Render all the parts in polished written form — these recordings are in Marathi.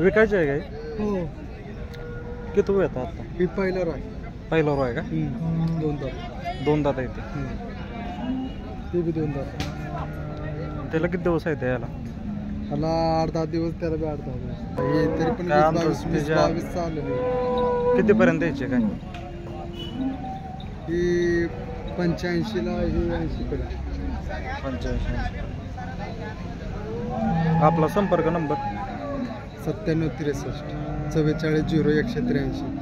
विकायचे आहे काय? हो. किती वेळ येतात आता? ही पहिलं राय. पहिला रो आहे का? 2 दात. 2 दात आहे ते. ते बी 2 दात. त्याला किती दिवस आहे याला? त्याला 8-10 दिवस, त्याला बी 8-10 दिवस. हे तरी पण काय 22 चालले. कितीपर्यंत द्यायचे काय? ही 85 ला, ही 80 कडे. 85. आपला संपर्क नंबर 9763 44 0183.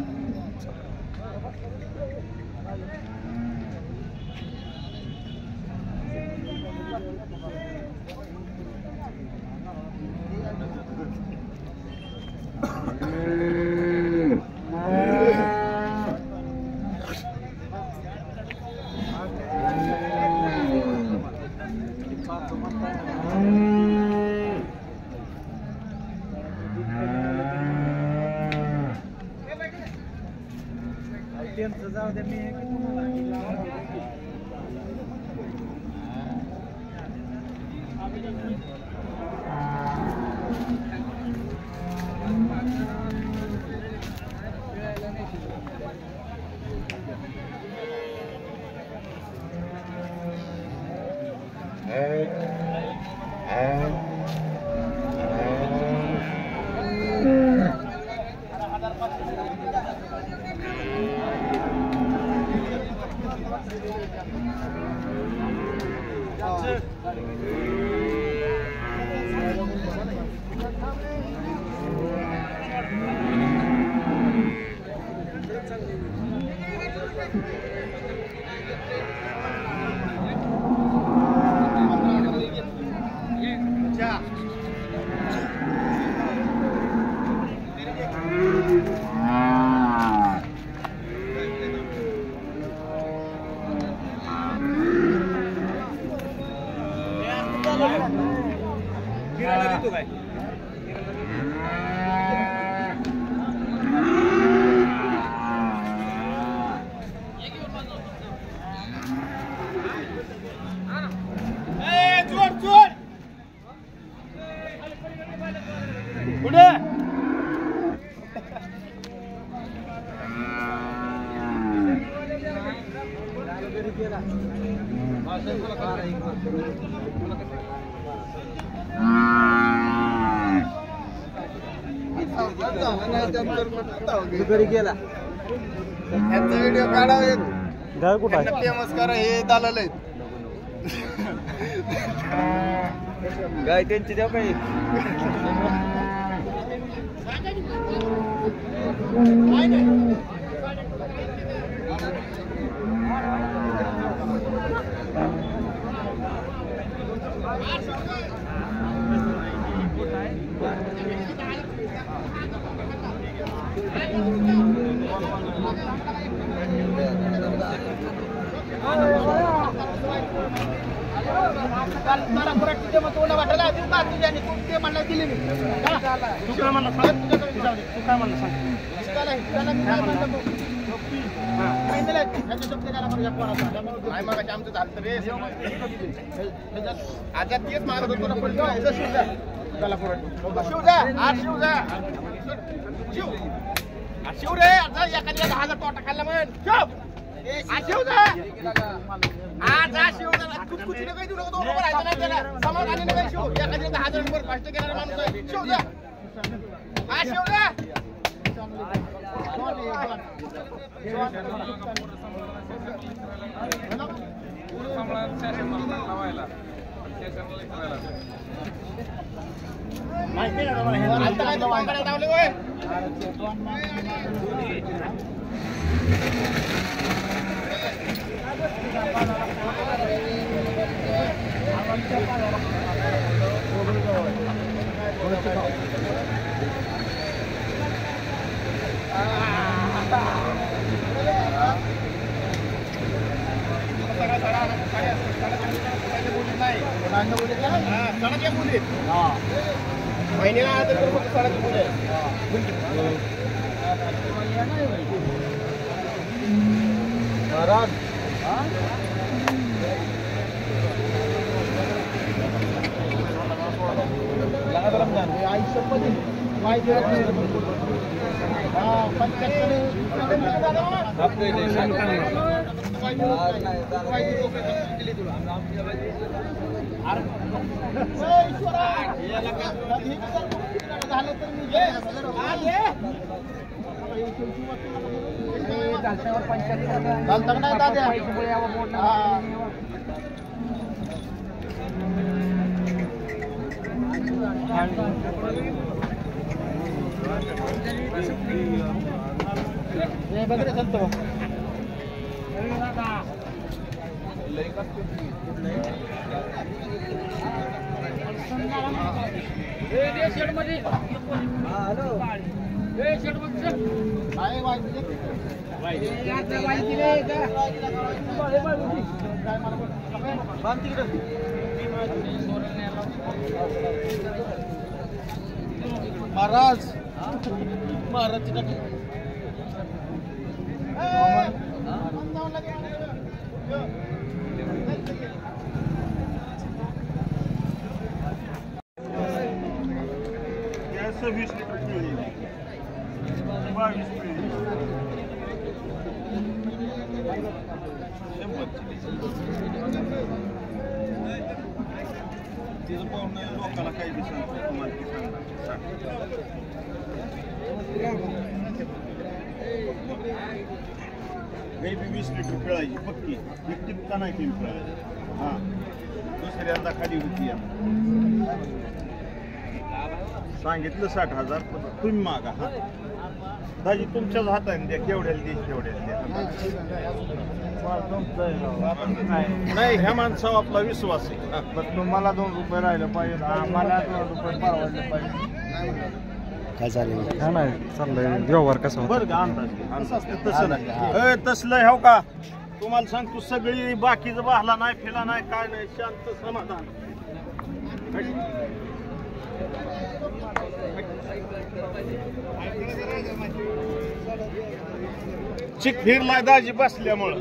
जाऊ दे मी घरी गेला. यांचा व्हिडिओ काढावा, गाय कुठं आहे? फेमस करा. हे दालाल आहेत. गाय त्यांची द्या काही. आता तेच मागत होतो ना, पण शिव रे. आता एखाद्या 10,000 टोटा खाल्ला म्हण. शिव कुठकुची काही देऊ नको. 2 रुपये राहायचं नाही त्याला. समाधानी नाही शिव. एखाद्या 10,000 रुपये कष्ट केणारा माणूस आहे शिव. शिव रे. माहिती ना तुम्हाला महिन्याला आता तर फक्त सडक बोले आयुष्य महाराज महाराज वीस लिटर पिळी 22 पिळी तिचं पाहून लोकांना काही दिसत तुम्हाला गाई बी 20 लिटर पिळायची पक्की टिपका नाही केली पिळायची हां दुसऱ्यांदा खाली होती सांगितलं 60,000 पण तुम्ही मागा हा दाजी तुमच्याच हाताने द्या केवढ्याला दे केवढ्याला द्या नाही ह्या माणसावर आपला विश्वास आहे पण तुम्हाला 2 रुपये राहिलं पाहिजे आम्हाला 2 रुपये परवडले पाहिजे काय चालेल हा नाही चाललंय व्यवहार कसा बरं का अंदाज तसं नाही तसलं हो का तुम्हाला सांगतो सगळी बाकीचं बाहला नाही फिला नाही काय नाही शांत समाधान चिक फिरलाय दाजी बसल्यामुळं